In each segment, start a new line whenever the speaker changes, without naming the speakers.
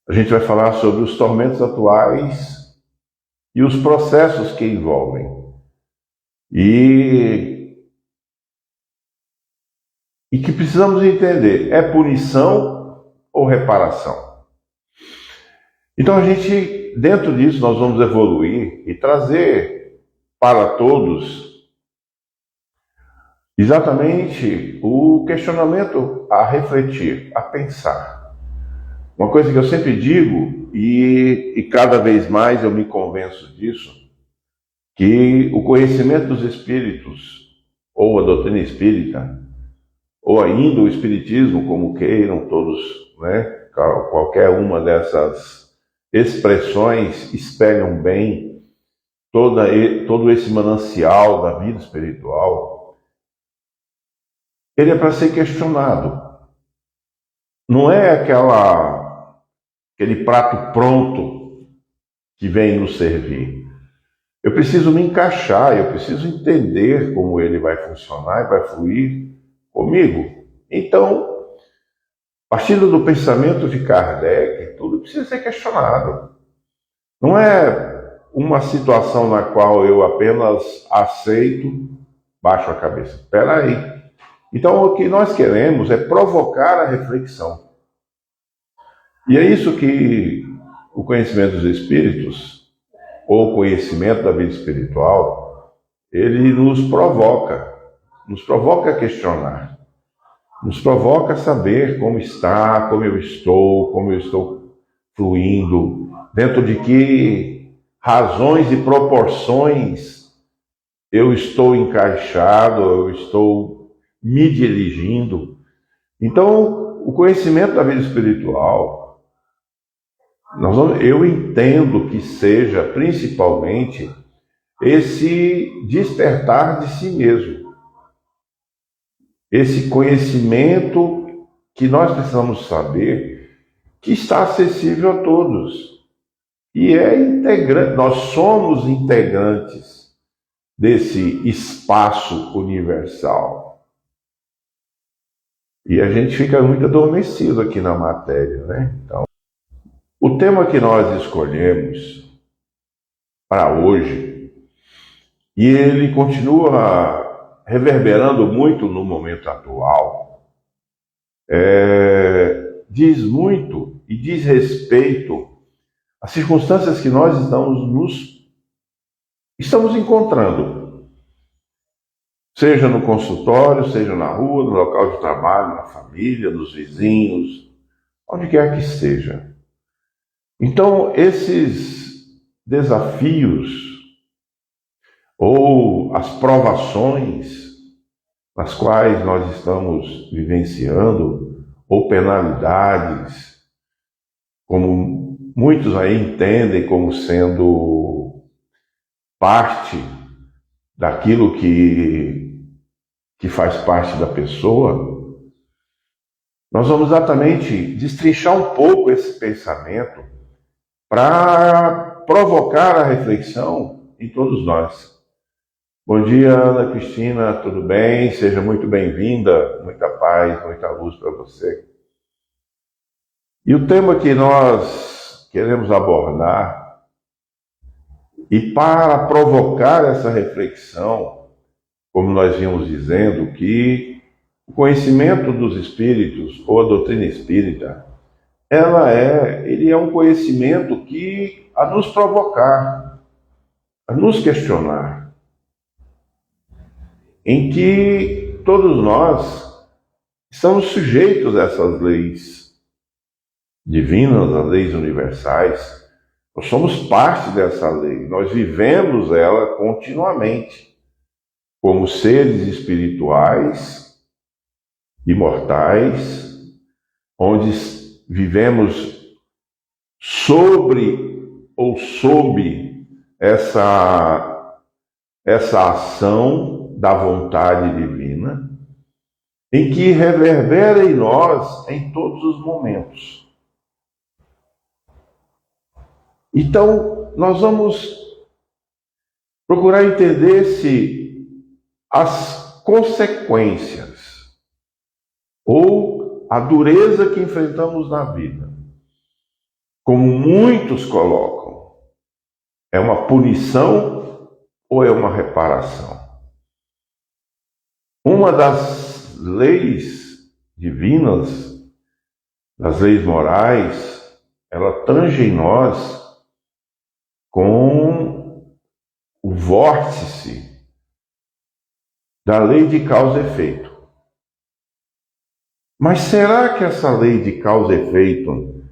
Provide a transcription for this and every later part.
A gente vai falar sobre os tormentos atuais e os processos que envolvem. E que precisamos entender, é punição ou reparação? Então a gente, dentro disso, nós vamos evoluir e trazer para todos exatamente o questionamento a refletir, a pensar. Uma coisa que eu sempre digo, e cada vez mais eu me convenço disso, que o conhecimento dos espíritos, ou a doutrina espírita, ou ainda o espiritismo, como queiram todos, né? Qualquer uma dessas expressões espelham bem todo esse manancial da vida espiritual. Ele é para ser questionado. Não é aquele prato pronto que vem nos servir. Eu preciso me encaixar, eu preciso entender como ele vai funcionar e vai fluir comigo. Então, partindo do pensamento de Kardec, tudo precisa ser questionado. Não é uma situação na qual eu apenas aceito, baixo a cabeça. Espera aí. Então, o que nós queremos é provocar a reflexão. E é isso que o conhecimento dos espíritos, ou conhecimento da vida espiritual, ele nos provoca a questionar, nos provoca a saber como está, como eu estou fluindo, dentro de que razões e proporções eu estou encaixado, eu estou me dirigindo. Então, o conhecimento da vida espiritual, eu entendo que seja principalmente esse despertar de si mesmo, esse conhecimento que nós precisamos saber que está acessível a todos e é integrante. Nós somos integrantes desse espaço universal e a gente fica muito adormecido aqui na matéria, né? Então, o tema que nós escolhemos para hoje, e ele continua reverberando muito no momento atual, diz muito e diz respeito às circunstâncias que nós estamos encontrando, seja no consultório, seja na rua, no local de trabalho, na família, nos vizinhos, onde quer que seja. Então, esses desafios ou as provações nas quais nós estamos vivenciando, ou penalidades, como muitos aí entendem como sendo parte daquilo que faz parte da pessoa, nós vamos exatamente destrinchar um pouco esse pensamento para provocar a reflexão em todos nós. Bom dia, Ana Cristina, tudo bem? Seja muito bem-vinda, muita paz, muita luz para você. E o tema que nós queremos abordar, e para provocar essa reflexão, como nós vimos dizendo, que o conhecimento dos espíritos, ou a doutrina espírita, ele é um conhecimento que a nos provocar, a nos questionar, em que todos nós estamos sujeitos a essas leis divinas, as leis universais. Nós somos parte dessa lei, nós vivemos ela continuamente, como seres espirituais, imortais, onde vivemos sobre ou sob essa ação da vontade divina, em que reverbera em nós em todos os momentos. Então, nós vamos procurar entender se as consequências ou a dureza que enfrentamos na vida como muitos colocam, é uma punição ou é uma reparação? Uma das leis divinas, das leis morais, ela tange em nós com o vórtice da lei de causa e efeito. Mas será que essa lei de causa e efeito,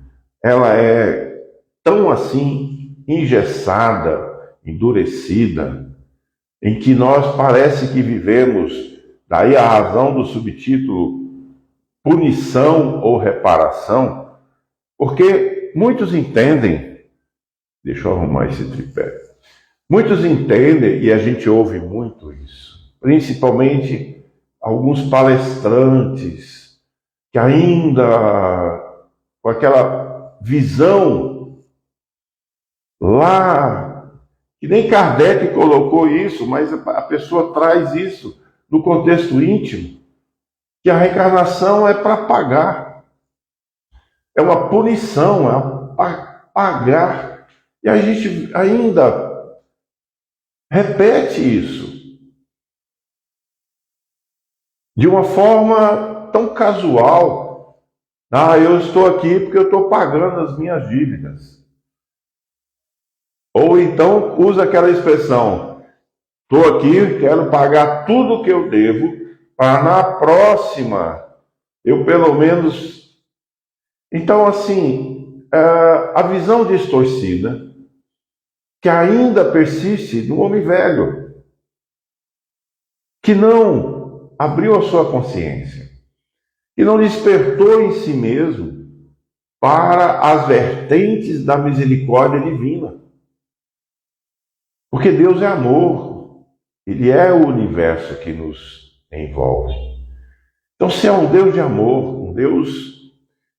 ela é tão assim engessada, endurecida, em que nós parece que vivemos, daí a razão do subtítulo punição ou reparação, porque muitos entendem, deixa eu arrumar esse tripé, muitos entendem, e a gente ouve muito isso, principalmente alguns palestrantes, que ainda com aquela visão lá, que nem Kardec colocou isso, mas a pessoa traz isso no contexto íntimo, que a reencarnação é para pagar, é uma punição, é para pagar. E a gente ainda repete isso de uma forma tão casual. Eu estou aqui porque eu estou pagando as minhas dívidas. Ou então usa aquela expressão, estou aqui, quero pagar tudo que eu devo, para na próxima eu pelo menos... Então, assim, a visão distorcida que ainda persiste no homem velho, que não abriu a sua consciência, que não despertou em si mesmo para as vertentes da misericórdia divina. Porque Deus é amor, Ele é o universo que nos envolve. Então, se é um Deus de amor, um Deus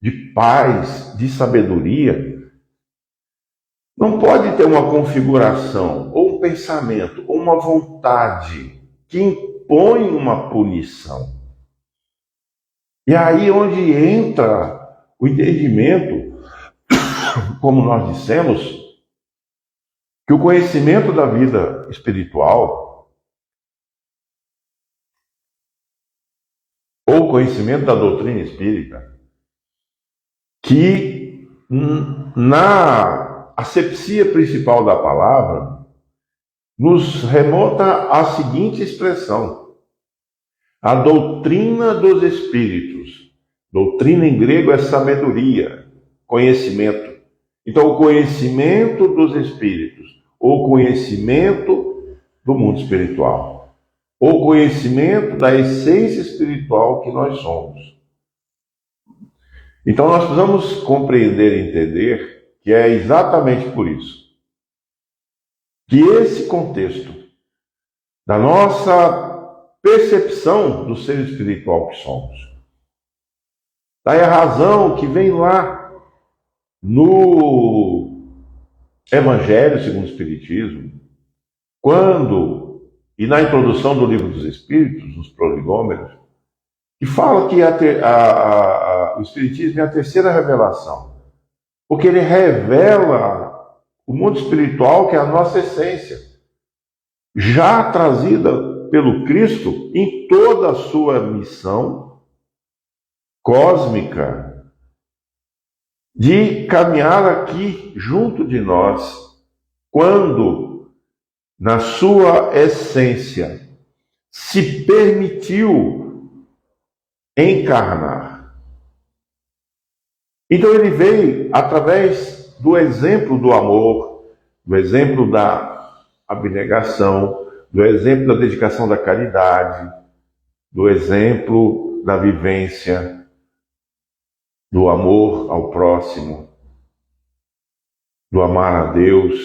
de paz, de sabedoria, não pode ter uma configuração, ou um pensamento, ou uma vontade que impõe uma punição. E aí onde entra o entendimento, como nós dissemos, que o conhecimento da vida espiritual, ou o conhecimento da doutrina espírita, que na asepsia principal da palavra, nos remonta à seguinte expressão: a doutrina dos espíritos. Doutrina em grego é sabedoria, conhecimento. Então, o conhecimento dos espíritos, ou conhecimento do mundo espiritual, ou conhecimento da essência espiritual que nós somos. Então, nós precisamos compreender e entender que é exatamente por isso que esse contexto da nossa percepção do ser espiritual que somos, daí a razão que vem lá no Evangelho segundo o Espiritismo, quando, e na introdução do Livro dos Espíritos, nos prolegômenos, que fala que o Espiritismo é a terceira revelação, porque ele revela o mundo espiritual, que é a nossa essência, já trazida pelo Cristo em toda a sua missão cósmica de caminhar aqui junto de nós, quando, na sua essência, se permitiu encarnar. Então ele veio através do exemplo do amor, do exemplo da abnegação, do exemplo da dedicação da caridade, do exemplo da vivência, do amor ao próximo, do amar a Deus.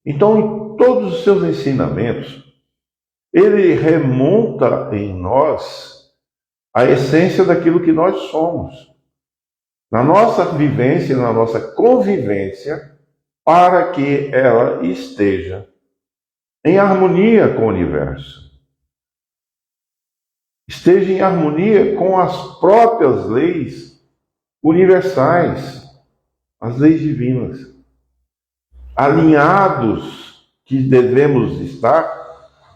Então, em todos os seus ensinamentos, ele remonta em nós a essência daquilo que nós somos, na nossa vivência, na nossa convivência, para que ela esteja em harmonia com o universo, esteja em harmonia com as próprias leis universais. as leis divinas, alinhados que devemos estar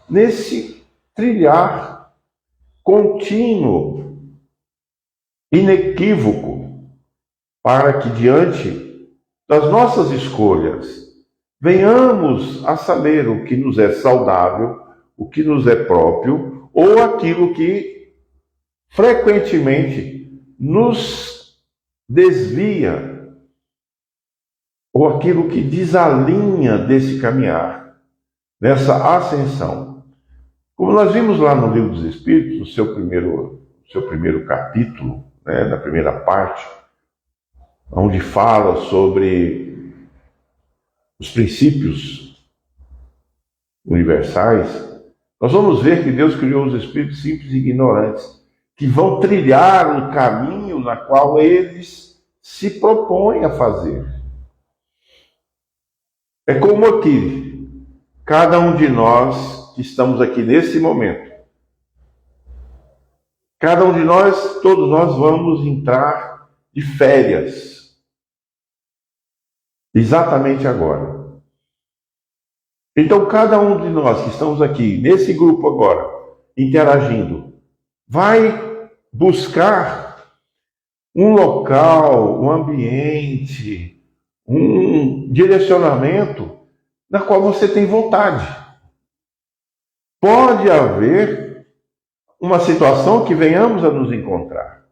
nesse trilhar contínuo, inequívoco, para que diante das nossas escolhas venhamos a saber o que nos é saudável, o que nos é próprio, ou aquilo que frequentemente nos desvia, ou aquilo que desalinha desse caminhar, dessa ascensão. Como nós vimos lá no Livro dos Espíritos, no seu primeiro capítulo, né, na primeira parte, onde fala sobre os princípios universais, nós vamos ver que Deus criou os espíritos simples e ignorantes, que vão trilhar um caminho na qual eles se propõem a fazer. É como aqui, cada um de nós que estamos aqui nesse momento, cada um de nós, todos nós vamos entrar de férias, exatamente agora. Então, cada um de nós que estamos aqui, nesse grupo agora, interagindo, vai buscar um local, um ambiente, um direcionamento na qual você tem vontade. Pode haver uma situação que venhamos a nos encontrar,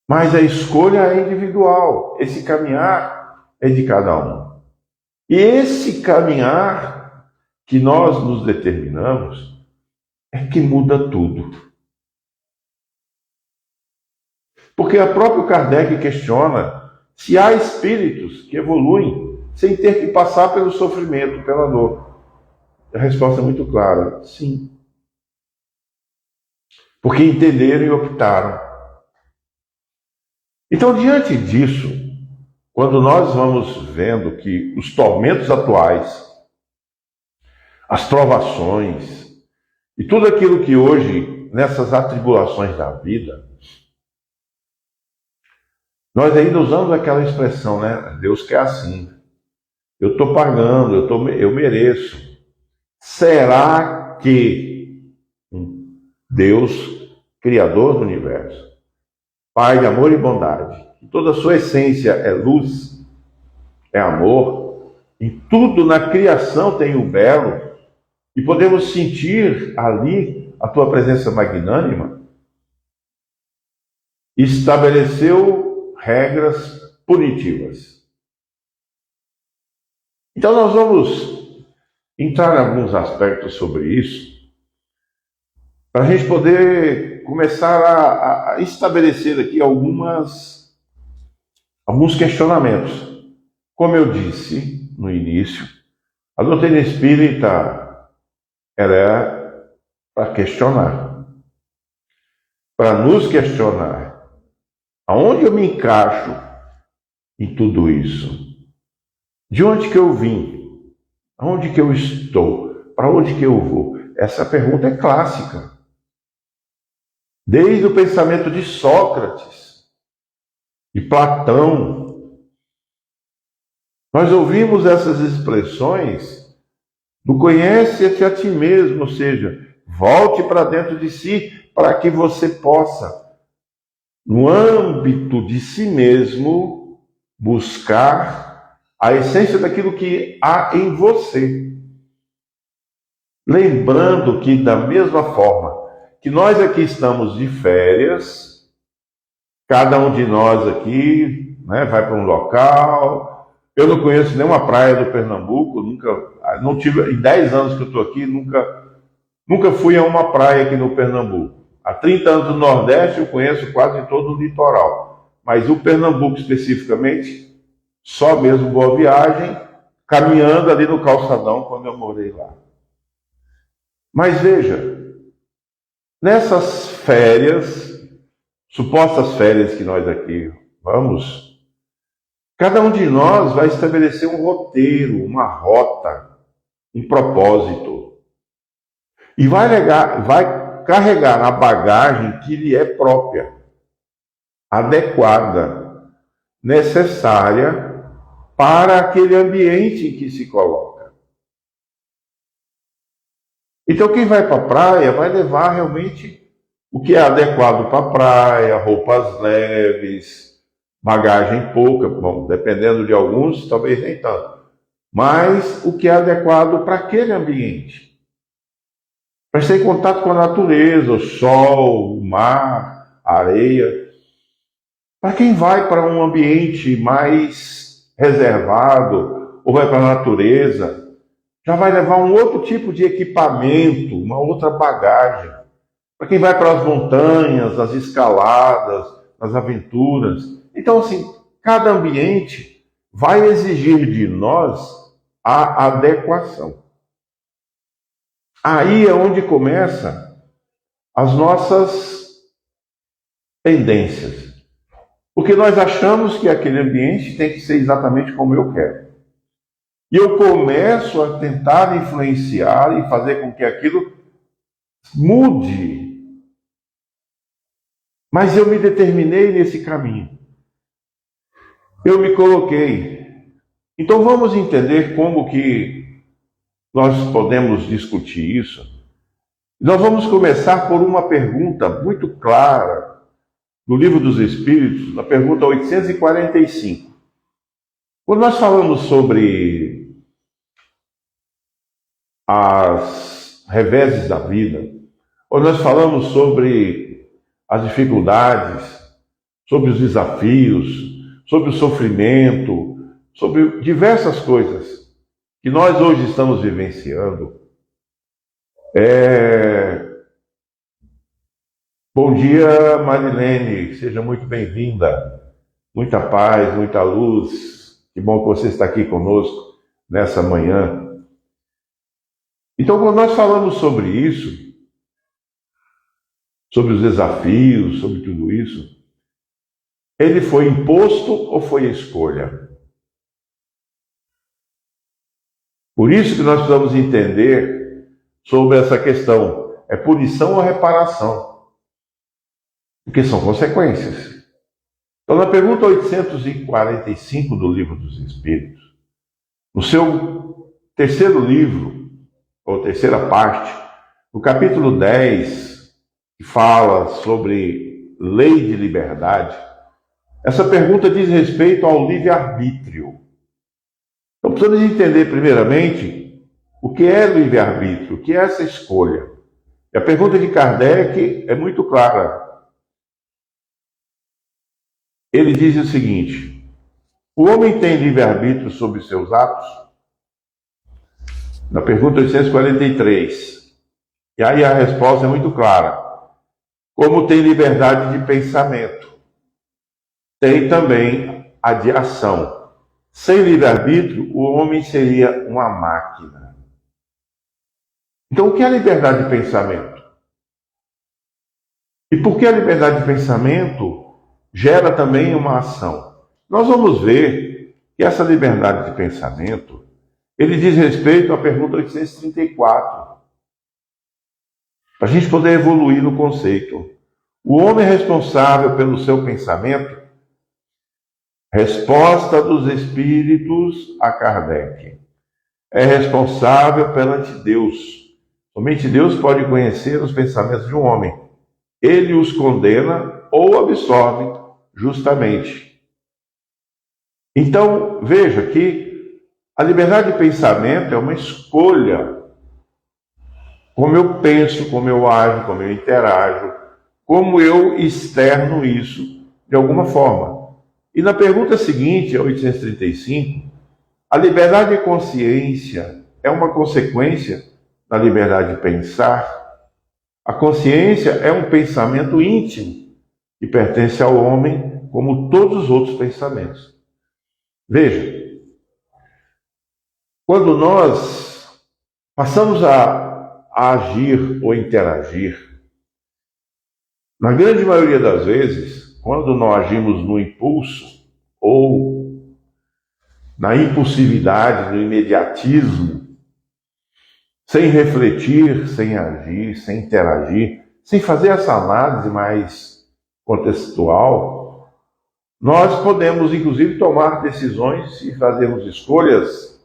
mas a escolha é individual, esse caminhar é de cada um. E esse caminhar que nós nos determinamos é que muda tudo. Porque o próprio Kardec questiona se há espíritos que evoluem sem ter que passar pelo sofrimento, pela dor. A resposta é muito clara: sim. Porque entenderam e optaram. Então, diante disso, quando nós vamos vendo que os tormentos atuais, as provações e tudo aquilo que hoje, nessas atribulações da vida, nós ainda usamos aquela expressão, né? Deus quer assim. Eu estou pagando, eu mereço. Será que Deus, Criador do universo, Pai de amor e bondade, que toda a sua essência é luz, é amor, em tudo na criação tem o belo, e podemos sentir ali a tua presença magnânima, estabeleceu regras punitivas. Então nós vamos entrar em alguns aspectos sobre isso, para a gente poder começar a estabelecer aqui alguns questionamentos. Como eu disse no início, a doutrina espírita ela é para questionar, para nos questionar. Aonde eu me encaixo em tudo isso? De onde que eu vim? Aonde que eu estou? Para onde que eu vou? Essa pergunta é clássica. Desde o pensamento de Sócrates, de Platão, nós ouvimos essas expressões do conhece-te a ti mesmo, ou seja, volte para dentro de si para que você possa, no âmbito de si mesmo, buscar a essência daquilo que há em você. Lembrando que, da mesma forma que nós aqui estamos de férias, cada um de nós aqui, né, vai para um local. Eu não conheço nenhuma praia do Pernambuco, não tive, em 10 anos que eu estou aqui, nunca fui a uma praia aqui no Pernambuco. Há 30 anos no Nordeste eu conheço quase todo o litoral, mas o Pernambuco especificamente, só mesmo Boa Viagem, caminhando ali no calçadão quando eu morei lá. Mas veja, nessas férias, supostas férias que nós aqui vamos, cada um de nós vai estabelecer um roteiro, uma rota, um propósito. E vai carregar a bagagem que lhe é própria, adequada, necessária para aquele ambiente em que se coloca. Então, quem vai para a praia vai levar realmente o que é adequado para a praia, roupas leves, bagagem pouca, bom, dependendo de alguns, talvez nem tanto, mas o que é adequado para aquele ambiente. Para estar em contato com a natureza, o sol, o mar, a areia. Para quem vai para um ambiente mais reservado, ou vai para a natureza, já vai levar um outro tipo de equipamento, uma outra bagagem. Para quem vai para as montanhas, nas escaladas, nas aventuras. Então, assim, cada ambiente vai exigir de nós a adequação. Aí é onde começam as nossas tendências. Porque nós achamos que aquele ambiente tem que ser exatamente como eu quero. E eu começo a tentar influenciar e fazer com que aquilo mude. Mas eu me determinei nesse caminho. Eu me coloquei. Então vamos entender como que nós podemos discutir isso. Nós vamos começar por uma pergunta muito clara do Livro dos Espíritos, na pergunta 845. Quando nós falamos sobre as reveses da vida, quando nós falamos sobre as dificuldades, sobre os desafios, sobre o sofrimento, sobre diversas coisas que nós hoje estamos vivenciando. Bom dia, Marilene, seja muito bem-vinda. Muita paz, muita luz. Que bom que você está aqui conosco nessa manhã. Então, quando nós falamos sobre isso, sobre os desafios, sobre tudo isso, ele foi imposto ou foi escolha? Por isso que nós precisamos entender sobre essa questão. É punição ou reparação? Porque são consequências. Então, na pergunta 845 do Livro dos Espíritos, no seu terceiro livro, ou terceira parte, no capítulo 10, que fala sobre lei de liberdade, essa pergunta diz respeito ao livre-arbítrio. Então precisamos entender primeiramente o que é livre-arbítrio, o que é essa escolha. E a pergunta de Kardec é muito clara. Ele diz o seguinte: o homem tem livre-arbítrio sobre seus atos? Na pergunta 843. E aí a resposta é muito clara. Como tem liberdade de pensamento, tem também a de ação. Sem livre-arbítrio, o homem seria uma máquina. Então, o que é a liberdade de pensamento? E por que a liberdade de pensamento gera também uma ação? Nós vamos ver que essa liberdade de pensamento, ele diz respeito à pergunta 834. Para a gente poder evoluir no conceito. O homem é responsável pelo seu pensamento? Resposta dos espíritos a Kardec. É responsável perante Deus. Somente Deus pode conhecer os pensamentos de um homem. Ele os condena ou absorve justamente. Então, veja que a liberdade de pensamento é uma escolha. Como eu penso, como eu ajo, como eu interajo, como eu externo isso de alguma forma. E na pergunta seguinte, a 835, a liberdade de consciência é uma consequência da liberdade de pensar? A consciência é um pensamento íntimo que pertence ao homem, como todos os outros pensamentos. Veja, quando nós passamos a agir ou interagir, na grande maioria das vezes, quando nós agimos no impulso ou na impulsividade, no imediatismo, sem refletir, sem agir, sem interagir, sem fazer essa análise mais contextual, nós podemos, inclusive, tomar decisões e fazermos escolhas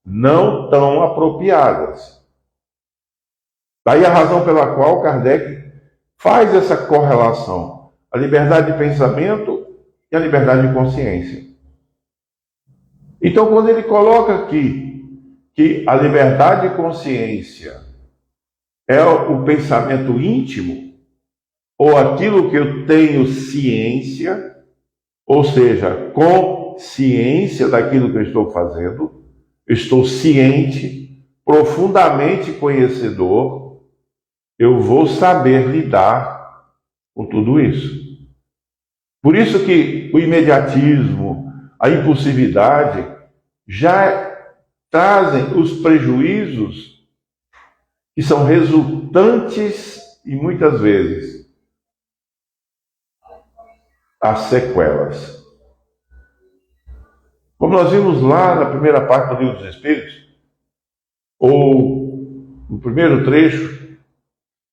não tão apropriadas. Daí a razão pela qual Kardec faz essa correlação, a liberdade de pensamento e a liberdade de consciência. Então, quando ele coloca aqui que a liberdade de consciência é o pensamento íntimo, ou aquilo que eu tenho ciência, ou seja, consciência daquilo que eu estou fazendo, eu estou ciente, profundamente conhecedor, eu vou saber lidar com tudo isso. Por isso que o imediatismo, a impulsividade, já trazem os prejuízos que são resultantes, e muitas vezes, as sequelas. Como nós vimos lá na primeira parte do Livro dos Espíritos, ou no primeiro trecho,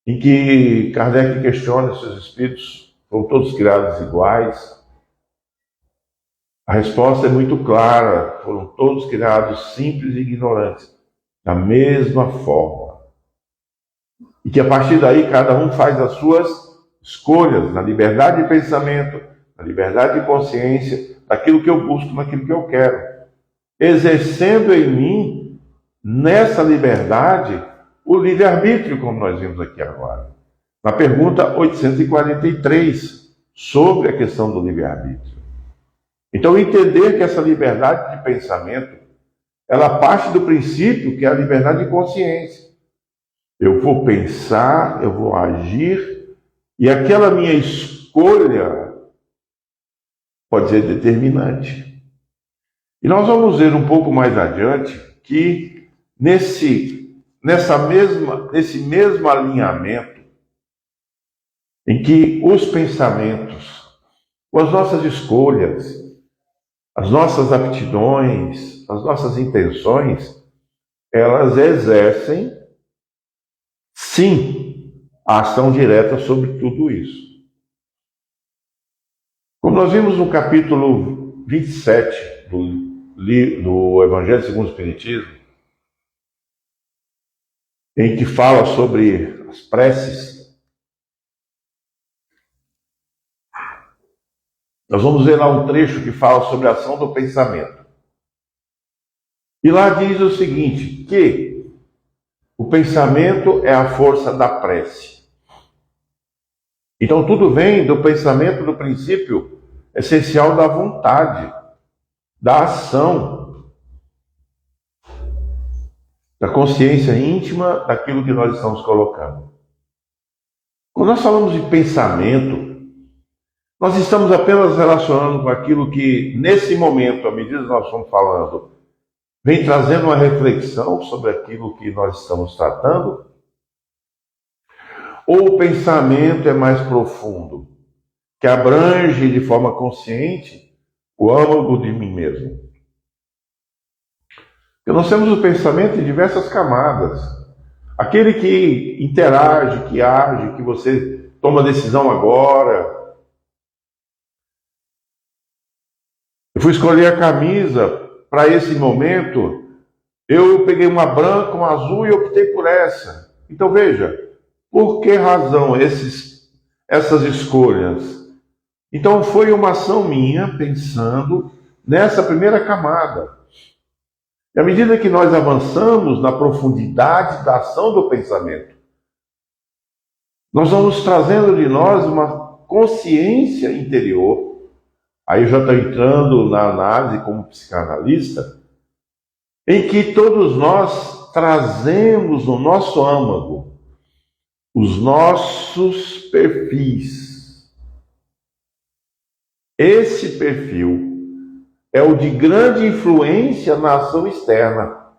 em que Kardec questiona se os espíritos foram todos criados iguais, a resposta é muito clara: foram todos criados simples e ignorantes, da mesma forma. E que a partir daí cada um faz as suas escolhas, na liberdade de pensamento, na liberdade de consciência, daquilo que eu busco, naquilo que eu quero. Exercendo em mim, nessa liberdade, o livre-arbítrio, como nós vimos aqui agora. Na pergunta 843, sobre a questão do livre-arbítrio. Então, entender que essa liberdade de pensamento, ela parte do princípio que é a liberdade de consciência. Eu vou pensar, eu vou agir, e aquela minha escolha pode ser determinante. E nós vamos ver um pouco mais adiante que nesse mesmo alinhamento, em que os pensamentos, as nossas escolhas, as nossas aptidões, as nossas intenções, elas exercem, sim, a ação direta sobre tudo isso. Como nós vimos no capítulo 27 do Evangelho segundo o Espiritismo, em que fala sobre as preces, nós vamos ver lá um trecho que fala sobre a ação do pensamento. E lá diz o seguinte, que o pensamento é a força da prece. Então tudo vem do pensamento, do princípio essencial da vontade, da ação, da consciência íntima daquilo que nós estamos colocando. Quando nós falamos de pensamento, nós estamos apenas relacionando com aquilo que, nesse momento, à medida que nós estamos falando, vem trazendo uma reflexão sobre aquilo que nós estamos tratando? Ou o pensamento é mais profundo, que abrange de forma consciente o âmago de mim mesmo? Porque nós temos o pensamento em diversas camadas. Aquele que interage, que age, que você toma decisão agora. Eu fui escolher a camisa para esse momento, eu peguei uma branca, uma azul e optei por essa. Então veja, por que razão essas escolhas? Então foi uma ação minha pensando nessa primeira camada. E à medida que nós avançamos na profundidade da ação do pensamento, nós vamos trazendo de nós uma consciência interior. Aí eu já estou entrando na análise como psicanalista, em que todos nós trazemos no nosso âmago os nossos perfis. Esse perfil é o de grande influência na ação externa,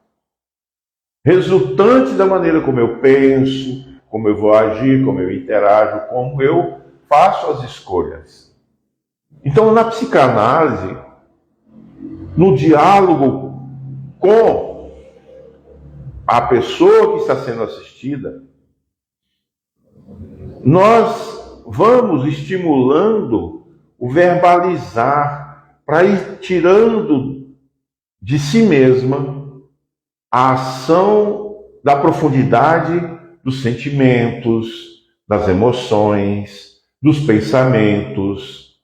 resultante da maneira como eu penso, como eu vou agir, como eu interajo, como eu faço as escolhas. Então, na psicanálise, no diálogo com a pessoa que está sendo assistida, nós vamos estimulando o verbalizar, para ir tirando de si mesma a ação da profundidade dos sentimentos, das emoções, dos pensamentos,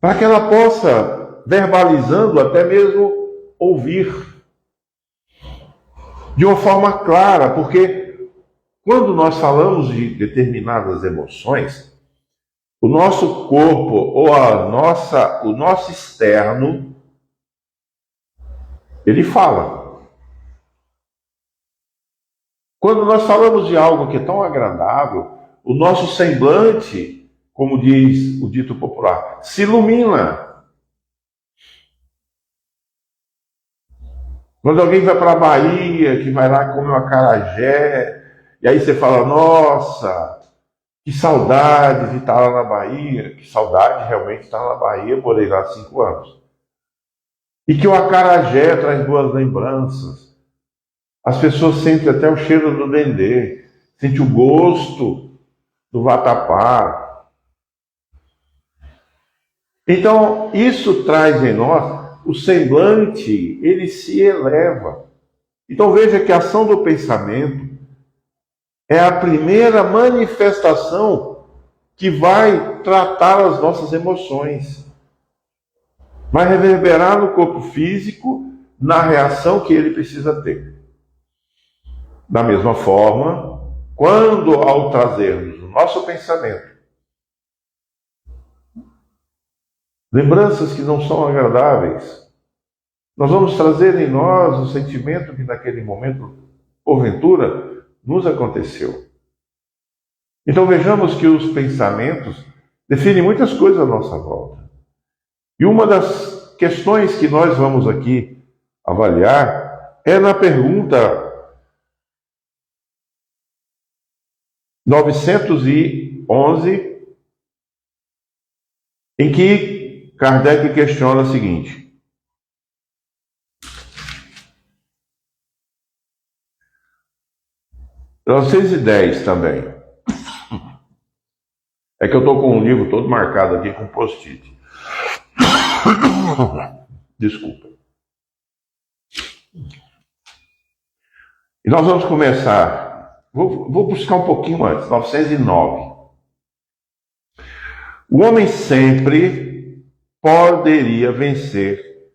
para que ela possa, verbalizando, até mesmo ouvir de uma forma clara, porque quando nós falamos de determinadas emoções, o nosso corpo ou o nosso externo, ele fala. Quando nós falamos de algo que é tão agradável, o nosso semblante, como diz o dito popular, se ilumina. Quando alguém vai para a Bahia, que vai lá comer um acarajé, e aí você fala, nossa, que saudade de estar lá na Bahia, que saudade realmente de estar na Bahia, morei lá 5 anos. E que o acarajé traz boas lembranças. As pessoas sentem até o cheiro do dendê, sentem o gosto do vatapá. Então, isso traz em nós, o semblante, ele se eleva. Então veja que a ação do pensamento é a primeira manifestação que vai tratar as nossas emoções. Vai reverberar no corpo físico, na reação que ele precisa ter. Da mesma forma, quando ao trazermos o nosso pensamento lembranças que não são agradáveis, nós vamos trazer em nós o sentimento que naquele momento, porventura, nos aconteceu. Então vejamos que os pensamentos definem muitas coisas à nossa volta. E uma das questões que nós vamos aqui avaliar é na pergunta 911, em que Kardec questiona o seguinte: 910 também. É que eu estou com um livro todo marcado aqui com post-it. Desculpa. E nós vamos começar. Vou buscar um pouquinho antes, 909. O homem sempre poderia vencer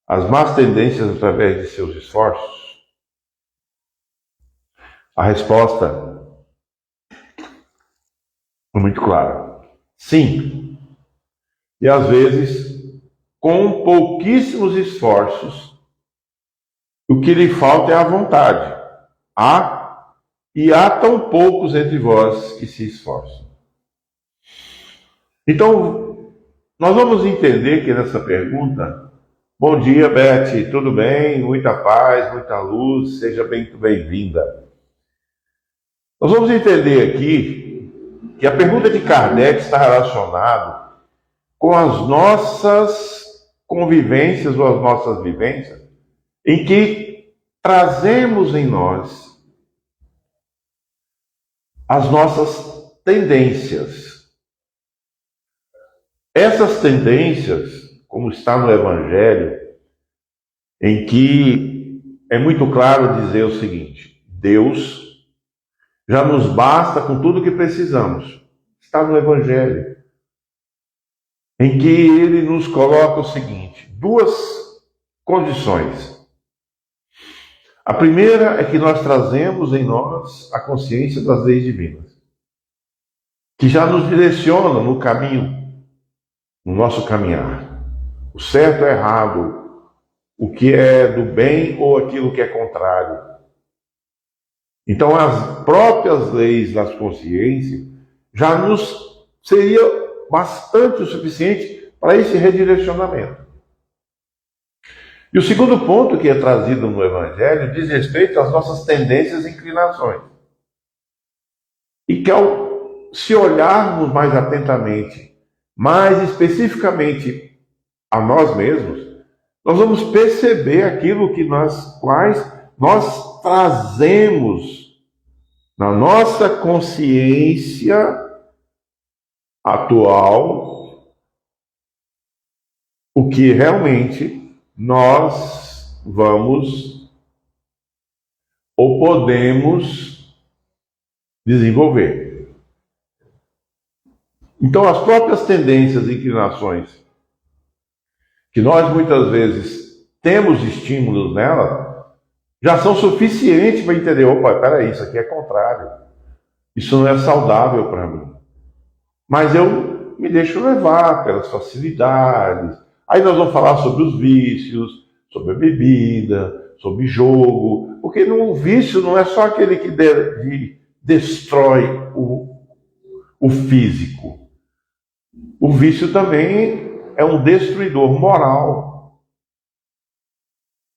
as más tendências através de seus esforços? A resposta é muito clara. Sim. E às vezes, com pouquíssimos esforços, o que lhe falta é a vontade. Há tão poucos entre vós que se esforçam. Então, nós vamos entender que nessa pergunta, bom dia, Beth, tudo bem? Muita paz, muita luz, seja muito bem-vinda. Nós vamos entender aqui que a pergunta de Kardec está relacionada com as nossas convivências ou as nossas vivências, em que trazemos em nós as nossas tendências. Essas tendências, como está no Evangelho, em que é muito claro dizer o seguinte: Deus já nos basta com tudo o que precisamos. Está no Evangelho, em que ele nos coloca o seguinte: 2 condições. A primeira é que nós trazemos em nós a consciência das leis divinas, que já nos direcionam no caminho, no nosso caminhar. O certo e o errado, o que é do bem ou aquilo que é contrário. Então, as próprias leis das consciências já nos seria bastante o suficiente para esse redirecionamento. E o segundo ponto que é trazido no Evangelho diz respeito às nossas tendências e inclinações. E que ao se olharmos mais atentamente, mais especificamente a nós mesmos, nós vamos perceber aquilo que quais nós trazemos na nossa consciência atual o que realmente nós vamos ou podemos desenvolver. Então, as próprias tendências e inclinações que nós muitas vezes temos estímulos nela, já são suficientes para entender, opa, peraí, isso aqui é contrário. Isso não é saudável para mim. Mas eu me deixo levar pelas facilidades. Aí nós vamos falar sobre os vícios, sobre a bebida, sobre jogo, porque o vício não é só aquele que destrói o físico. O vício também é um destruidor moral.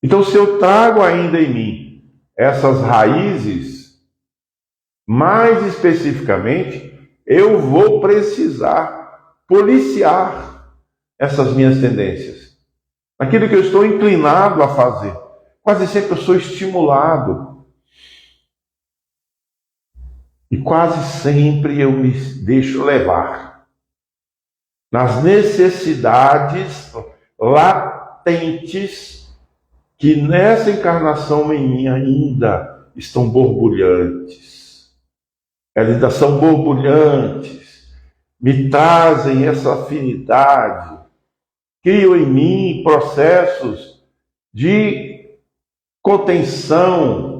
Então, se eu trago ainda em mim essas raízes, mais especificamente, eu vou precisar policiar essas minhas tendências. Aquilo que eu estou inclinado a fazer. Quase sempre eu sou estimulado. E quase sempre eu me deixo levar nas necessidades latentes que nessa encarnação em mim ainda estão borbulhantes. Elas ainda são borbulhantes, me trazem essa afinidade, criam em mim processos de contenção.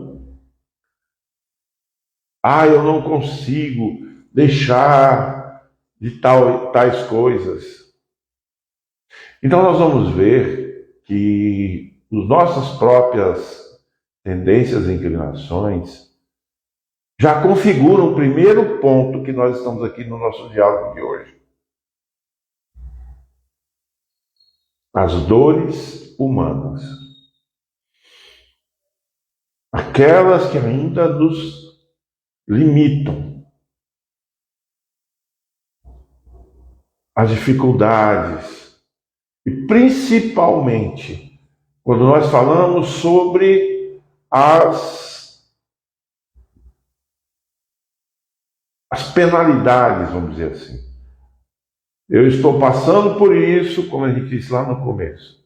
Eu não consigo deixar de tais coisas. Então nós vamos ver que as nossas próprias tendências e inclinações já configuram o primeiro ponto que nós estamos aqui no nosso diálogo de hoje. As dores humanas. Aquelas que ainda nos limitam. As dificuldades. E principalmente quando nós falamos sobre as penalidades, vamos dizer assim. Eu estou passando por isso, como a gente disse lá no começo.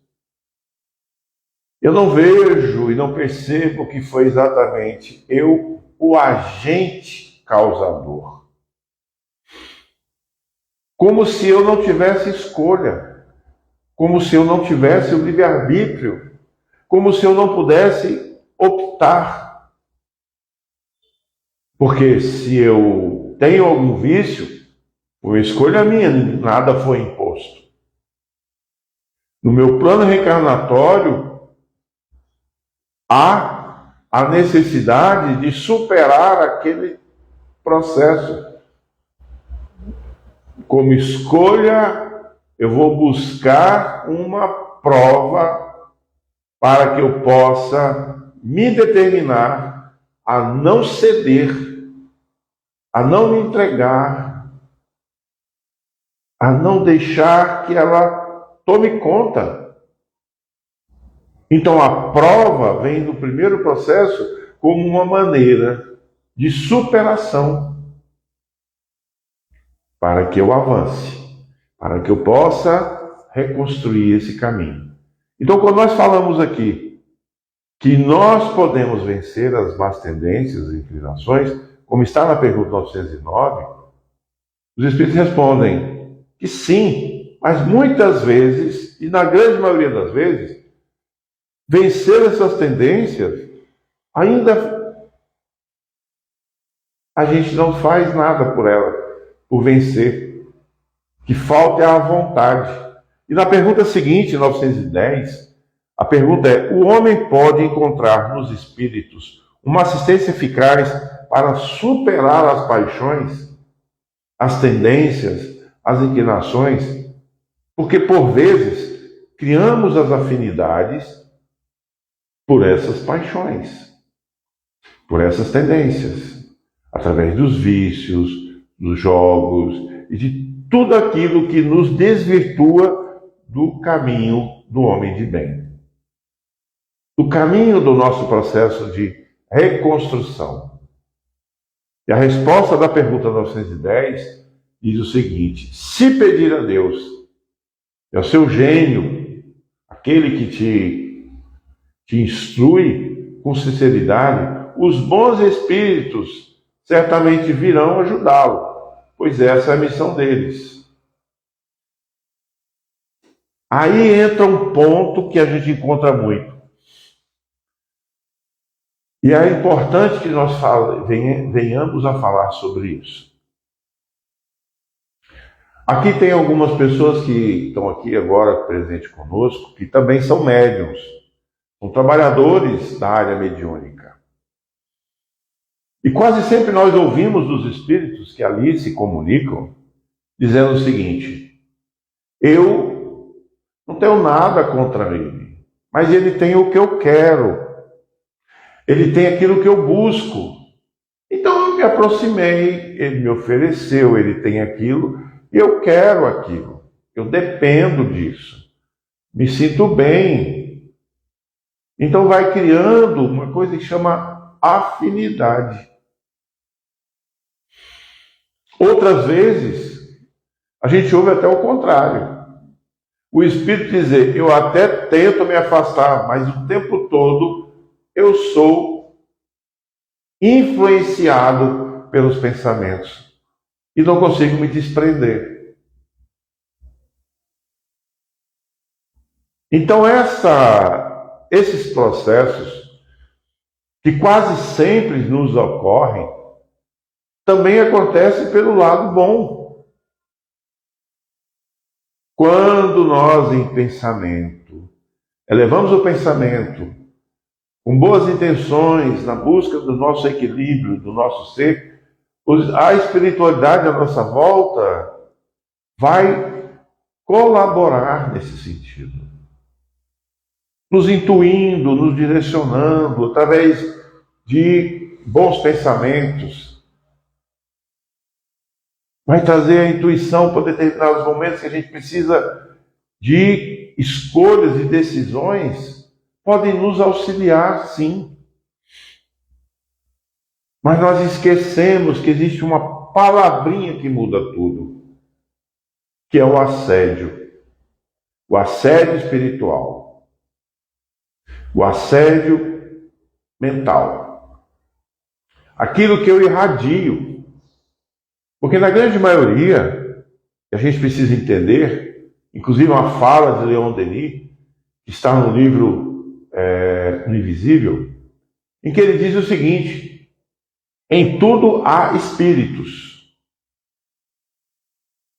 Eu não vejo e não percebo que foi exatamente eu o agente causador. Como se eu não tivesse escolha. Como se eu não tivesse o livre-arbítrio. Como se eu não pudesse optar. Porque se eu tenho algum vício, foi escolha minha, nada foi imposto. No meu plano reencarnatório, há a necessidade de superar aquele processo. Como escolha, eu vou buscar uma prova para que eu possa me determinar a não ceder, a não me entregar, a não deixar que ela tome conta. Então a prova vem do primeiro processo como uma maneira de superação para que eu avance, para que eu possa reconstruir esse caminho. Então, quando nós falamos aqui que nós podemos vencer as más tendências e inclinações, como está na pergunta 909, os Espíritos respondem que sim, mas muitas vezes, e na grande maioria das vezes, vencer essas tendências, ainda a gente não faz nada por ela, por vencer. Que falta é a vontade. E na pergunta seguinte, 910, a pergunta é: o homem pode encontrar nos espíritos uma assistência eficaz para superar as paixões, as tendências, as inclinações? Porque, por vezes, criamos as afinidades por essas paixões, por essas tendências, através dos vícios, dos jogos e de tudo aquilo que nos desvirtua do caminho do homem de bem. Do caminho do nosso processo de reconstrução. E a resposta da pergunta 910 diz o seguinte: se pedir a Deus e ao seu gênio aquele que te instrui com sinceridade, os bons espíritos certamente virão ajudá-lo, pois essa é a missão deles. Aí entra um ponto que a gente encontra muito. E é importante que nós venhamos a falar sobre isso. Aqui tem algumas pessoas que estão aqui agora presentes conosco, que também são médiuns, são trabalhadores da área mediúnica. E quase sempre nós ouvimos dos espíritos que ali se comunicam, dizendo o seguinte: eu não tenho nada contra ele, mas ele tem o que eu quero, ele tem aquilo que eu busco. Então eu me aproximei, ele me ofereceu, ele tem aquilo, e eu quero aquilo, eu dependo disso, me sinto bem. Então vai criando uma coisa que chama afinidade. Outras vezes, a gente ouve até o contrário. O espírito dizer: eu até tento me afastar, mas o tempo todo eu sou influenciado pelos pensamentos e não consigo me desprender. Então esses processos que quase sempre nos ocorrem também acontecem pelo lado bom. Quando nós em pensamento elevamos o pensamento com boas intenções, na busca do nosso equilíbrio, do nosso ser, a espiritualidade à nossa volta vai colaborar nesse sentido, nos intuindo, nos direcionando através de bons pensamentos. Vai trazer a intuição para determinados momentos que a gente precisa de escolhas e decisões. Podem nos auxiliar, sim. Mas nós esquecemos que existe uma palavrinha que muda tudo, que é o assédio espiritual, o assédio mental. Aquilo que eu irradio. Porque na grande maioria, a gente precisa entender, inclusive uma fala de Leon Denis, que está no livro O Invisível, em que ele diz o seguinte: em tudo há espíritos.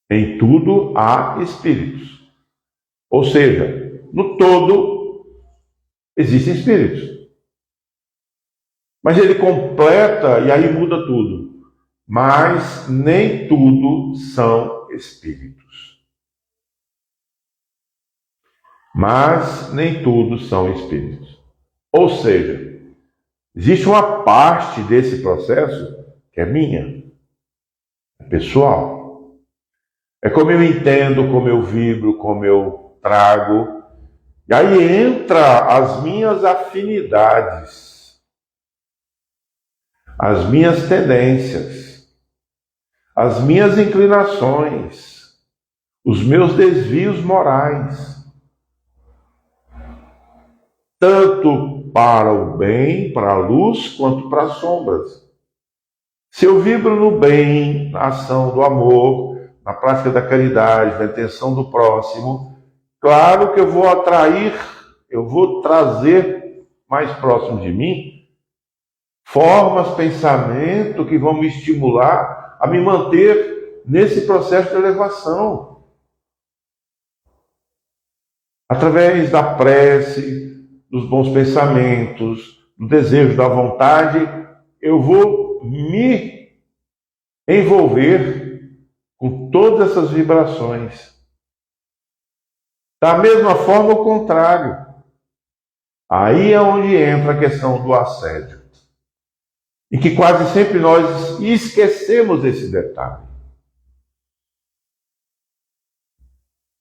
Em tudo há espíritos. Ou seja, no todo existem espíritos. Mas ele completa e aí muda tudo. Mas nem tudo são espíritos. Mas nem tudo são espíritos. Ou seja, existe uma parte desse processo que é minha, é pessoal. É como eu entendo, como eu vibro, como eu trago. E aí entra as minhas afinidades, as minhas tendências, as minhas inclinações, os meus desvios morais, tanto para o bem, para a luz, quanto para as sombras. Se eu vibro no bem, na ação do amor, na prática da caridade, na intenção do próximo, claro que eu vou atrair, eu vou trazer mais próximo de mim formas, pensamento que vão me estimular a me manter nesse processo de elevação. Através da prece, dos bons pensamentos, do desejo, da vontade, eu vou me envolver com todas essas vibrações. Da mesma forma, o contrário. Aí é onde entra a questão do assédio. E que quase sempre nós esquecemos desse detalhe.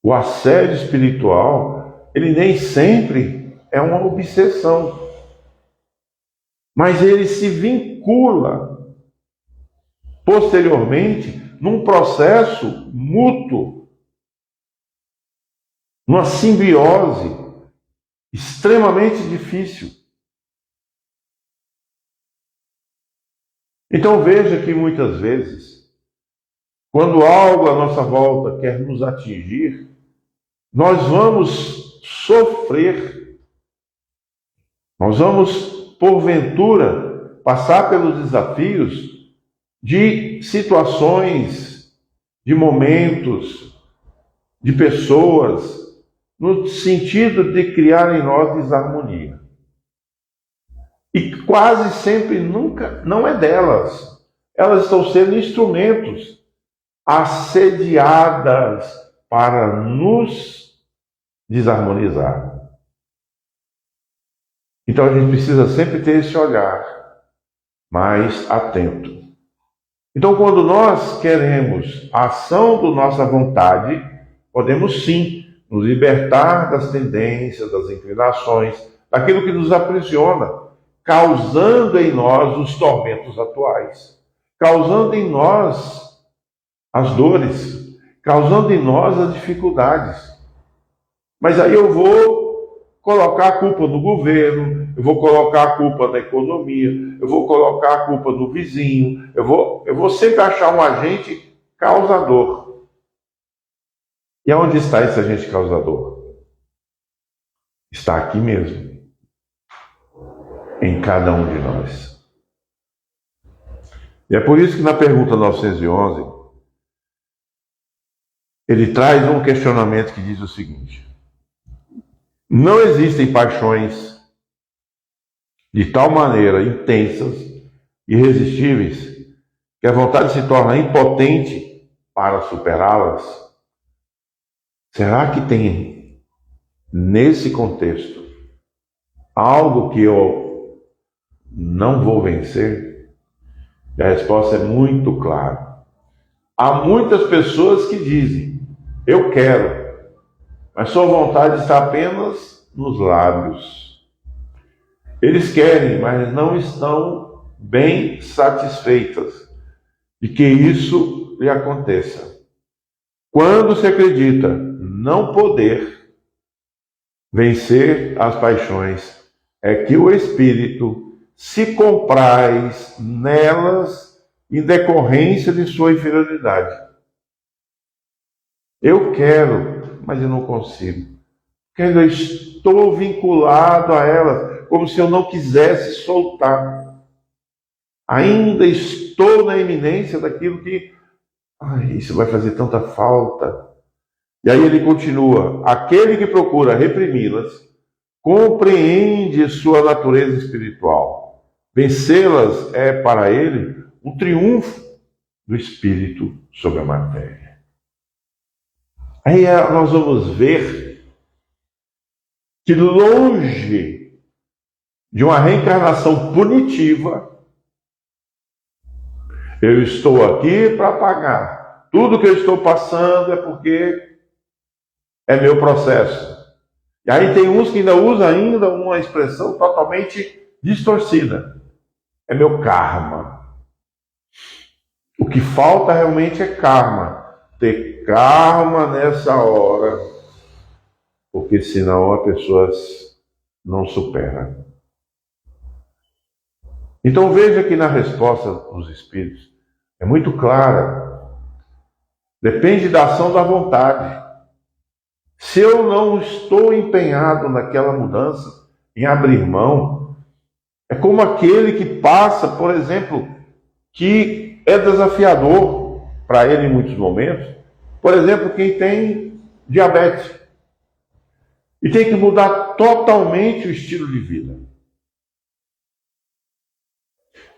O assédio espiritual, ele nem sempre é uma obsessão. Mas ele se vincula posteriormente num processo mútuo, numa simbiose extremamente difícil. Então veja que muitas vezes, quando algo à nossa volta quer nos atingir, nós vamos sofrer, nós vamos, porventura, passar pelos desafios de situações, de momentos, de pessoas, no sentido de criar em nós desarmonia. E quase sempre nunca, não é delas. Elas estão sendo instrumentos assediadas para nos desarmonizar. Então a gente precisa sempre ter esse olhar mais atento. Então, quando nós queremos a ação da nossa vontade, podemos sim nos libertar das tendências, das inclinações, daquilo que nos aprisiona, causando em nós os tormentos atuais, causando em nós as dores, causando em nós as dificuldades. Mas aí eu vou colocar a culpa no governo, eu vou colocar a culpa na economia, eu vou colocar a culpa no vizinho, eu vou sempre achar um agente causador. E onde está esse agente causador? Está aqui mesmo, em cada um de nós. E é por isso que na pergunta 911, ele traz um questionamento que diz o seguinte: não existem paixões de tal maneira intensas, irresistíveis, que a vontade se torna impotente para superá-las? Será que tem, nesse contexto, algo que eu não vou vencer? E a resposta é muito clara. Há muitas pessoas que dizem: eu quero, mas sua vontade está apenas nos lábios. Eles querem, mas não estão bem satisfeitas de que isso lhe aconteça. Quando se acredita não poder vencer as paixões, é que o espírito se compraz nelas em decorrência de sua inferioridade. Eu quero, mas eu não consigo. Porque eu estou vinculado a elas, como se eu não quisesse soltar. Ainda estou na iminência daquilo que, isso vai fazer tanta falta. E aí ele continua: aquele que procura reprimi-las compreende sua natureza espiritual. Vencê-las é para ele um triunfo do espírito sobre a matéria. Aí nós vamos ver que, longe de uma reencarnação punitiva, eu estou aqui para pagar. Tudo que eu estou passando é porque é meu processo. E aí tem uns que ainda usam uma expressão totalmente distorcida: é meu karma. O que falta realmente é karma. Ter karma nessa hora, porque senão a pessoa não supera. Então veja que na resposta dos espíritos é muito clara. Depende da ação da vontade. Se eu não estou empenhado naquela mudança, em abrir mão, é como aquele que passa, por exemplo, que é desafiador para ele em muitos momentos. Por exemplo, quem tem diabetes e tem que mudar totalmente o estilo de vida.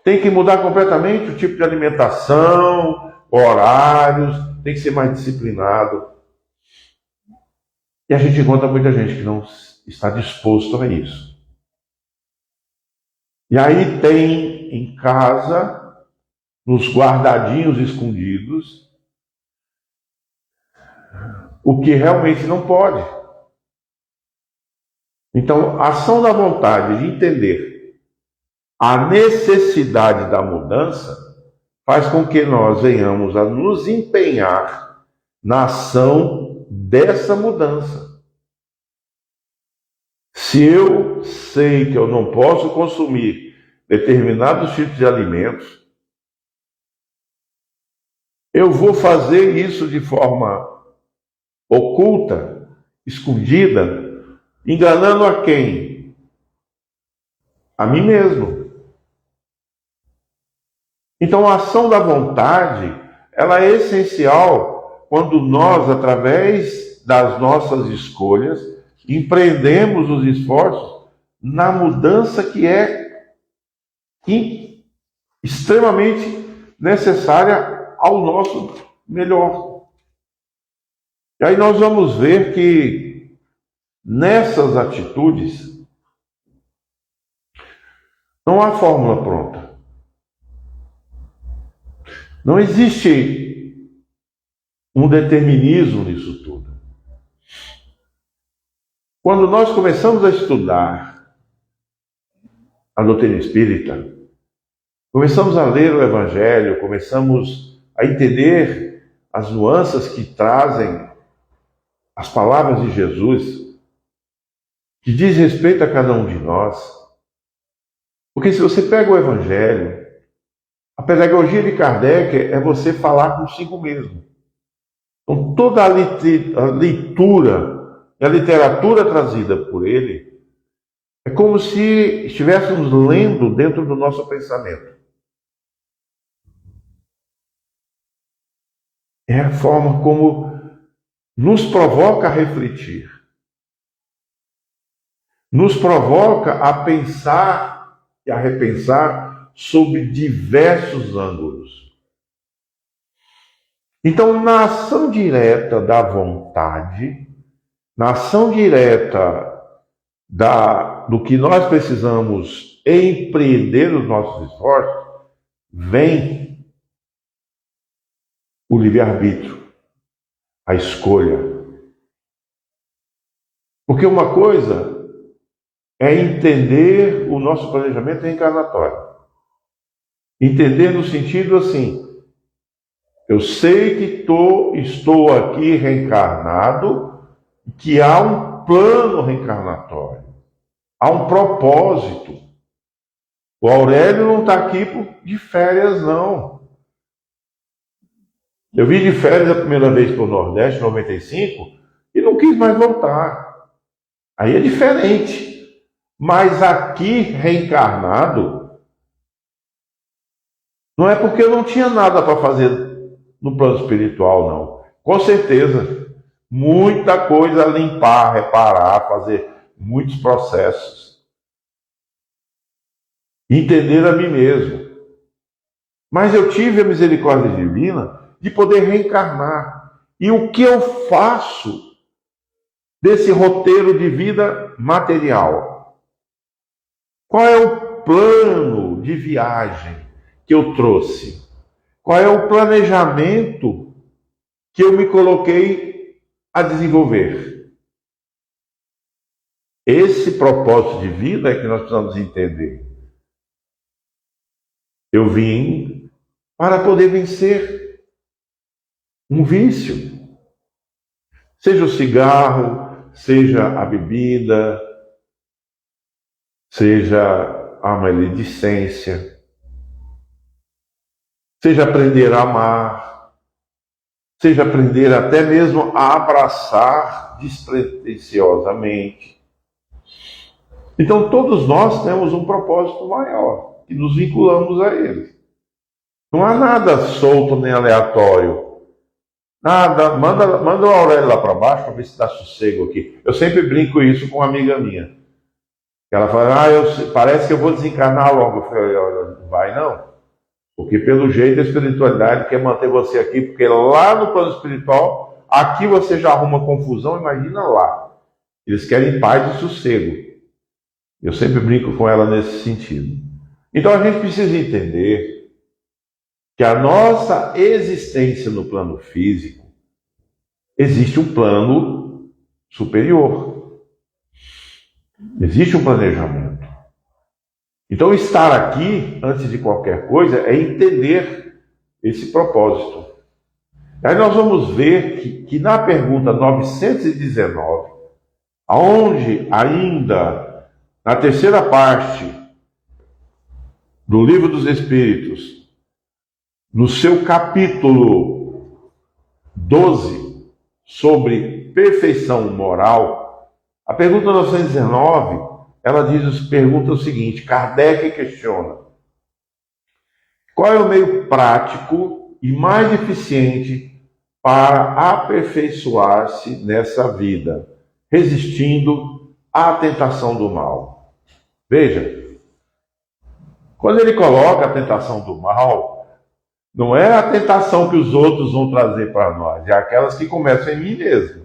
Tem que mudar completamente o tipo de alimentação, horários, tem que ser mais disciplinado. E a gente encontra muita gente que não está disposto a isso. E aí tem em casa, nos guardadinhos escondidos, o que realmente não pode. Então, a ação da vontade de entender a necessidade da mudança faz com que nós venhamos a nos empenhar na ação dessa mudança. Se eu sei que eu não posso consumir determinados tipos de alimentos, eu vou fazer isso de forma oculta, escondida, enganando a quem? A mim mesmo. Então a ação da vontade, ela é essencial quando nós, através das nossas escolhas, empreendemos os esforços na mudança que é extremamente necessária ao nosso melhor. E aí nós vamos ver que nessas atitudes não há fórmula pronta. Não existe um determinismo nisso tudo. Quando nós começamos a estudar a doutrina espírita, começamos a ler o Evangelho, começamos a entender as nuances que trazem as palavras de Jesus, que diz respeito a cada um de nós. Porque se você pega o Evangelho, a pedagogia de Kardec é você falar consigo mesmo. Então, toda a leitura e a literatura trazida por ele é como se estivéssemos lendo dentro do nosso pensamento. É a forma como nos provoca a refletir, nos provoca a pensar e a repensar sob diversos ângulos. Então, na ação direta da vontade, na ação direta do que nós precisamos empreender os nossos esforços, vem o livre-arbítrio, a escolha. Porque uma coisa é entender o nosso planejamento reencarnatório. Entender no sentido assim, eu sei que estou aqui reencarnado, que há um plano reencarnatório, há um propósito. O Aurélio não está aqui de férias, não. Eu vim de férias a primeira vez para o Nordeste, em 95, e não quis mais voltar. Aí é diferente. Mas aqui, reencarnado, não é porque eu não tinha nada para fazer no plano espiritual, não. Com certeza, muita coisa a limpar, reparar, fazer muitos processos. Entender a mim mesmo. Mas eu tive a misericórdia divina de poder reencarnar. E o que eu faço desse roteiro de vida material? Qual é o plano de viagem que eu trouxe? Qual é o planejamento que eu me coloquei a desenvolver? Esse propósito de vida é que nós precisamos entender. Eu vim para poder vencer um vício. Seja o cigarro, seja a bebida, seja a maledicência, seja aprender a amar, seja aprender até mesmo a abraçar despretensiosamente. Então todos nós temos um propósito maior e nos vinculamos a ele. Não há nada solto nem aleatório. Nada, manda o Aurélio lá para baixo para ver se dá sossego aqui. Eu sempre brinco isso com uma amiga minha. Ela fala, parece que eu vou desencarnar logo. Eu falei, olha, não vai não. Porque pelo jeito a espiritualidade quer manter você aqui, porque lá no plano espiritual, aqui você já arruma confusão, imagina lá. Eles querem paz e sossego. Eu sempre brinco com ela nesse sentido. Então a gente precisa entender que a nossa existência no plano físico, existe um plano superior. Existe um planejamento. Então estar aqui, antes de qualquer coisa, é entender esse propósito. Aí nós vamos ver que na pergunta 919, aonde ainda na terceira parte do Livro dos Espíritos, no seu capítulo 12, sobre perfeição moral, a pergunta 919, ela pergunta o seguinte: Kardec questiona: qual é o meio prático e mais eficiente para aperfeiçoar-se nessa vida, resistindo à tentação do mal? Veja, quando ele coloca a tentação do mal, não é a tentação que os outros vão trazer para nós, é aquelas que começam em mim mesmo.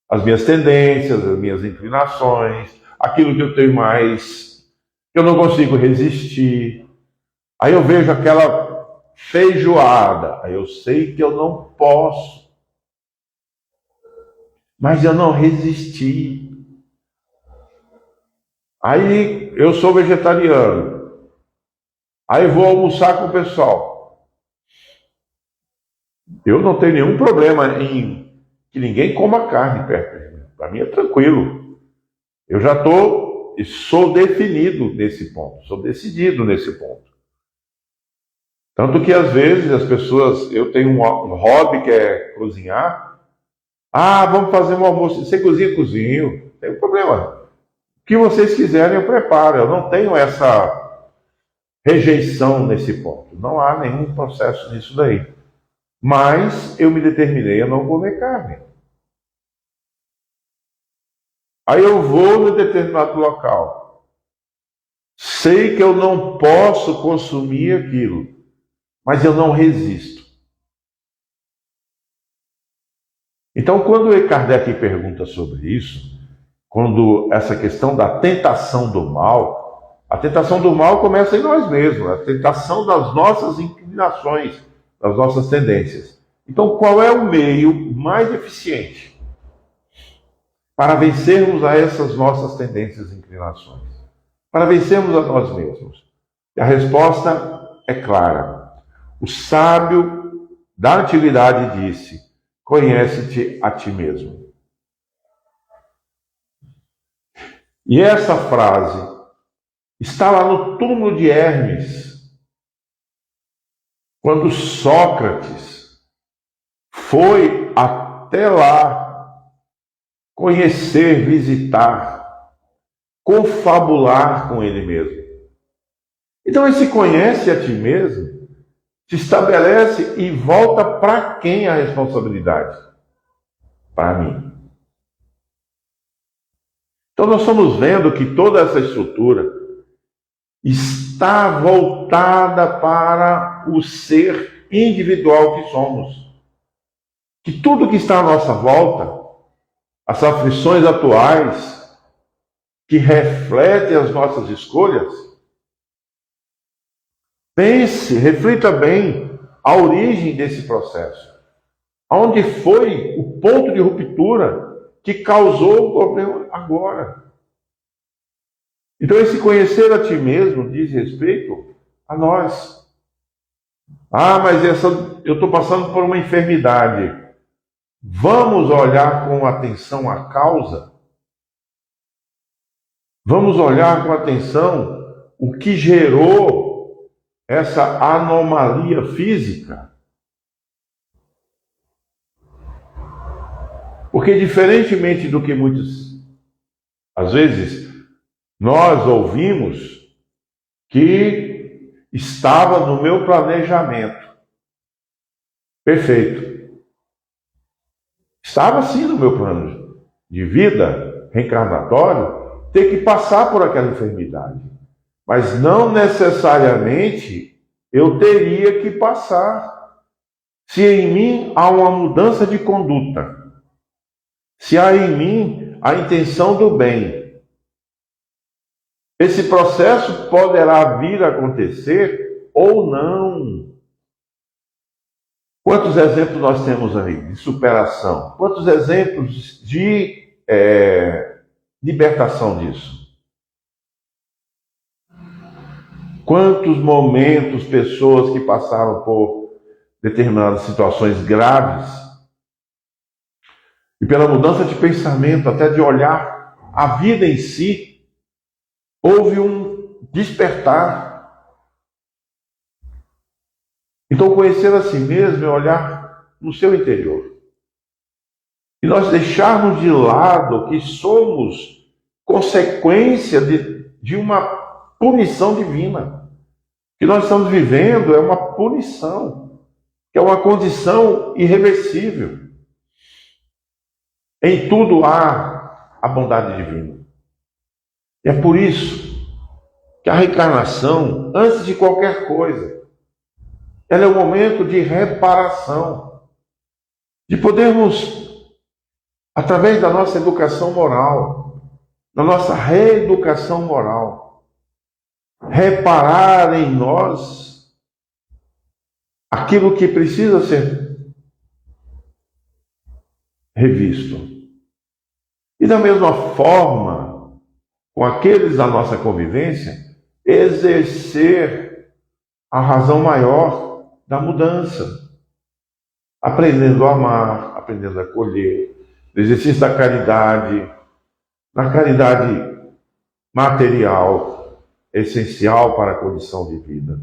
As minhas tendências, as minhas inclinações, aquilo que eu tenho mais, que eu não consigo resistir. Aí eu vejo aquela feijoada, aí eu sei que eu não posso, mas eu não resisti. Aí eu sou vegetariano, aí vou almoçar com o pessoal. Eu não tenho nenhum problema em que ninguém coma carne perto de mim. Para mim é tranquilo. Eu já sou definido nesse ponto, sou decidido nesse ponto. Tanto que às vezes as pessoas, eu tenho um hobby que é cozinhar. Ah, vamos fazer um almoço. Você cozinha? Cozinho. Não tem problema. O que vocês quiserem eu preparo. Eu não tenho essa rejeição nesse ponto. Não há nenhum processo nisso daí. Mas eu me determinei a não comer carne. Aí eu vou em determinado local. Sei que eu não posso consumir aquilo, mas eu não resisto. Então, quando Kardec pergunta sobre isso, quando essa questão da tentação do mal, a tentação do mal começa em nós mesmos, a tentação das nossas inclinações, das nossas tendências. Então, qual é o meio mais eficiente para vencermos a essas nossas tendências e inclinações? Para vencermos a nós mesmos? E a resposta é clara. O sábio da antiguidade disse: conhece-te a ti mesmo. E essa frase está lá no túmulo de Hermes, quando Sócrates foi até lá conhecer, visitar, confabular com ele mesmo. Então esse conhece a ti mesmo se estabelece e volta para quem a responsabilidade? Para mim. Então nós estamos vendo que toda essa estrutura está voltada para o ser individual que somos. Que tudo que está à nossa volta, as aflições atuais, que refletem as nossas escolhas, pense, reflita bem a origem desse processo. Onde foi o ponto de ruptura que causou o problema agora? Então esse conhecer a ti mesmo diz respeito a nós. Ah, mas eu estou passando por uma enfermidade. Vamos olhar com atenção a causa? Vamos olhar com atenção o que gerou essa anomalia física? Porque diferentemente do que muitos, às vezes, nós ouvimos que estava no meu planejamento. Perfeito. Estava sim no meu plano de vida reencarnatório ter que passar por aquela enfermidade. Mas não necessariamente eu teria que passar. Se em mim há uma mudança de conduta, se há em mim a intenção do bem, esse processo poderá vir a acontecer ou não. Quantos exemplos nós temos aí de superação? Quantos exemplos de libertação disso? Quantos momentos, pessoas que passaram por determinadas situações graves, e pela mudança de pensamento, até de olhar a vida em si, houve um despertar. Então, conhecer a si mesmo é olhar no seu interior. E nós deixarmos de lado que somos consequência de uma punição divina. O que nós estamos vivendo é uma punição, que é uma condição irreversível. Em tudo há a bondade divina. E é por isso que a reencarnação, antes de qualquer coisa, ela é um momento de reparação, de podermos, através da nossa educação moral, da nossa reeducação moral, reparar em nós aquilo que precisa ser revisto. E da mesma forma, com aqueles da nossa convivência, exercer a razão maior da mudança, aprendendo a amar, aprendendo a acolher, no exercício da caridade, na caridade material, essencial para a condição de vida,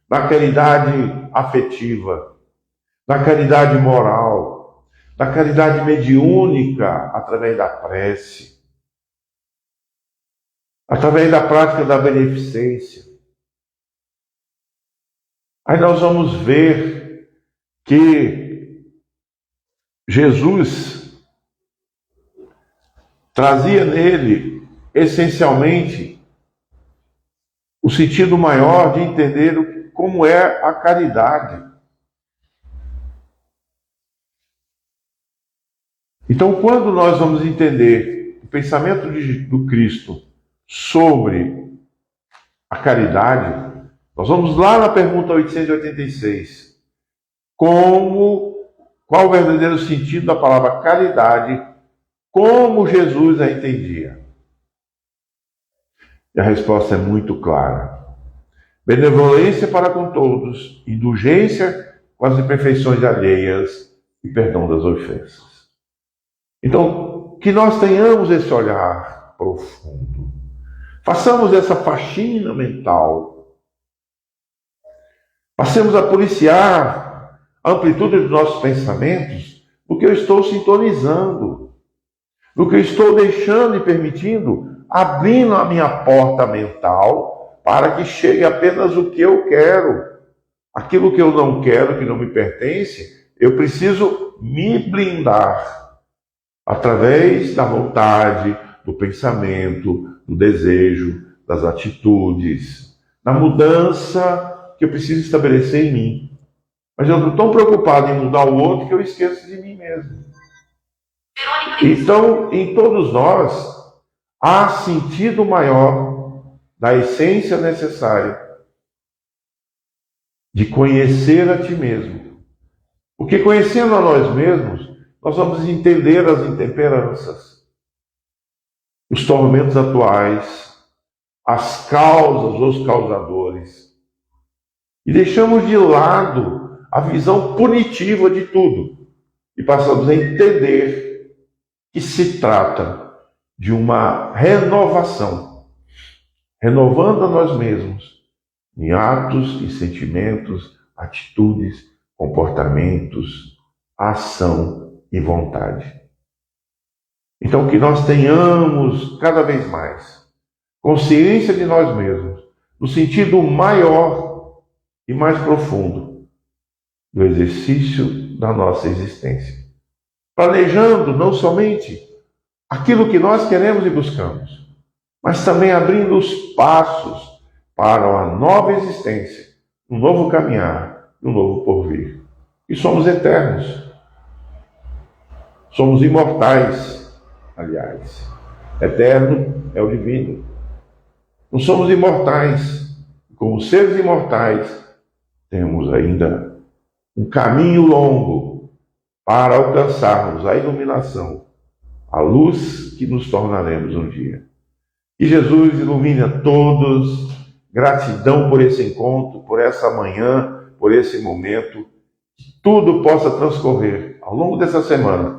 na caridade afetiva, na caridade moral, da caridade mediúnica, através da prece, através da prática da beneficência. Aí nós vamos ver que Jesus trazia nele, essencialmente, o sentido maior de entender como é a caridade. Então, quando nós vamos entender o pensamento do Cristo sobre a caridade, nós vamos lá na pergunta 886. Qual o verdadeiro sentido da palavra caridade, como Jesus a entendia? E a resposta é muito clara. Benevolência para com todos, indulgência com as imperfeições alheias e perdão das ofensas. Então, que nós tenhamos esse olhar profundo. Façamos essa faxina mental. Passemos a policiar a amplitude dos nossos pensamentos no que eu estou sintonizando, no que eu estou deixando e permitindo, abrindo a minha porta mental para que chegue apenas o que eu quero. Aquilo que eu não quero, que não me pertence, eu preciso me blindar através da vontade, do pensamento, do desejo, das atitudes, da mudança que eu preciso estabelecer em mim. Mas eu estou tão preocupado em mudar o outro que eu esqueço de mim mesmo. Então, em todos nós, há sentido maior da essência necessária de conhecer a ti mesmo. Porque conhecendo a nós mesmos, nós vamos entender as intemperanças, os tormentos atuais, as causas, os causadores. E deixamos de lado a visão punitiva de tudo. E passamos a entender que se trata de uma renovação. Renovando a nós mesmos em atos e sentimentos, atitudes, comportamentos, ação e vontade. Então, que nós tenhamos cada vez mais consciência de nós mesmos, no sentido maior e mais profundo do exercício da nossa existência. Planejando não somente aquilo que nós queremos e buscamos, mas também abrindo os passos para uma nova existência, um novo caminhar, um novo porvir. E somos eternos. Somos imortais, aliás. Eterno é o divino. Não somos imortais. Como seres imortais, temos ainda um caminho longo para alcançarmos a iluminação, a luz que nos tornaremos um dia. Que Jesus ilumine a todos. Gratidão por esse encontro, por essa manhã, por esse momento. Que tudo possa transcorrer ao longo dessa semana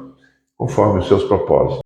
conforme os seus propósitos.